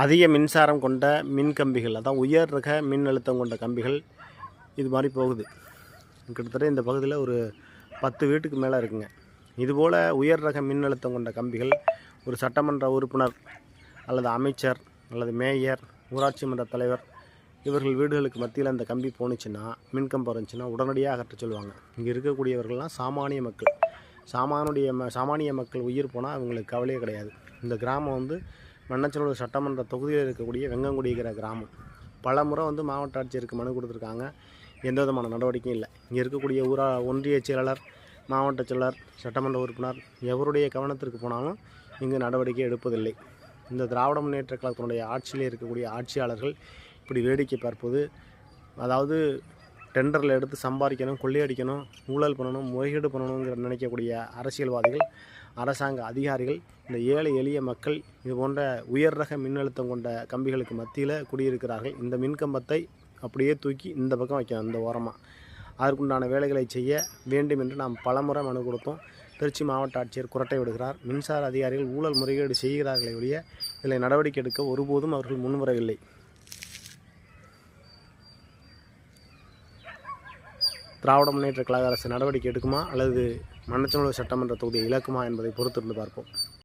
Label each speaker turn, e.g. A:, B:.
A: அதிக மின்சாரம் கொண்ட மின் கம்பிகள், அதான் உயர் ரக மின் அழுத்தம் கொண்ட கம்பிகள் இது மாதிரி போகுது. கிட்டத்தட்ட இந்த பகுதியில் ஒரு 10 வீட்டுக்கு மேலே இருக்குங்க. இதுபோல் உயர் ரக மின் அழுத்தம் கொண்ட கம்பிகள் ஒரு சட்டமன்ற உறுப்பினர் அல்லது அமைச்சர் அல்லது மேயர், ஊராட்சி மன்ற தலைவர் இவர்கள் வீடுகளுக்கு மத்தியில் அந்த கம்பி போணுச்சுன்னா, மின்கம்பம் இருந்துச்சுன்னா உடனடியாக அகற்ற சொல்லுவாங்க. இங்கே இருக்கக்கூடியவர்கள்லாம் சாமானிய மக்கள். சாமானிய மக்கள் உயிர் போனால் அவங்களுக்கு கவலையே கிடையாது. இந்த கிராமம் மண்ணச்சநல்லூர் சட்டமன்ற தொகுதியில் இருக்கக்கூடிய வெங்கங்குடிங்கிற கிராமம். பல முறை மாவட்ட ஆட்சியருக்கு மனு கொடுத்துருக்காங்க. எந்த விதமான நடவடிக்கையும் இல்லை. இங்கே இருக்கக்கூடிய ஒன்றிய செயலாளர், மாவட்ட செயலாளர், சட்டமன்ற உறுப்பினர் எவருடைய கவனத்திற்கு போனாலும் இங்கு நடவடிக்கை எடுப்பதில்லை. இந்த திராவிட முன்னேற்ற கழகத்தினுடைய ஆட்சியில் இருக்கக்கூடிய ஆட்சியாளர்கள் இப்படி வேடிக்கை பார்ப்பது, அதாவது டெண்டரில் எடுத்து சம்பாதிக்கணும், கொள்ளையடிக்கணும், ஊழல் பண்ணணும், முறைகேடு பண்ணணுங்கிற நினைக்கக்கூடிய அரசியல்வாதிகள், அரசாங்க அதிகாரிகள் இந்த ஏழை எளிய மக்கள் இது போன்ற உயர் ரக மின்னழுத்தம் கொண்ட கம்பிகளுக்கு மத்தியில் குடியிருக்கிறார்கள். இந்த மின்கம்பத்தை அப்படியே தூக்கி இந்த பக்கம் வைக்கணும், இந்த ஓரமாக. அதற்குண்டான வேலைகளை செய்ய வேண்டும் என்று நாம் பலமுறை மனு கொடுத்தோம். திருச்சி மாவட்ட ஆட்சியர் குரட்டை விடுகிறார். மின்சார அதிகாரிகள் ஊழல் முறைகேடு செய்கிறார்களே ஒழிய இதில் நடவடிக்கை எடுக்க ஒருபோதும் அவர்கள் முன்வரவில்லை. திராவிட முன்னேற்ற கழக அரசு நடவடிக்கை எடுக்குமா அல்லது மண்ணச்சநல்லூர் சட்டமன்ற தொகுதியை இழக்குமா என்பதை பொறுத்திருந்து பார்ப்போம்.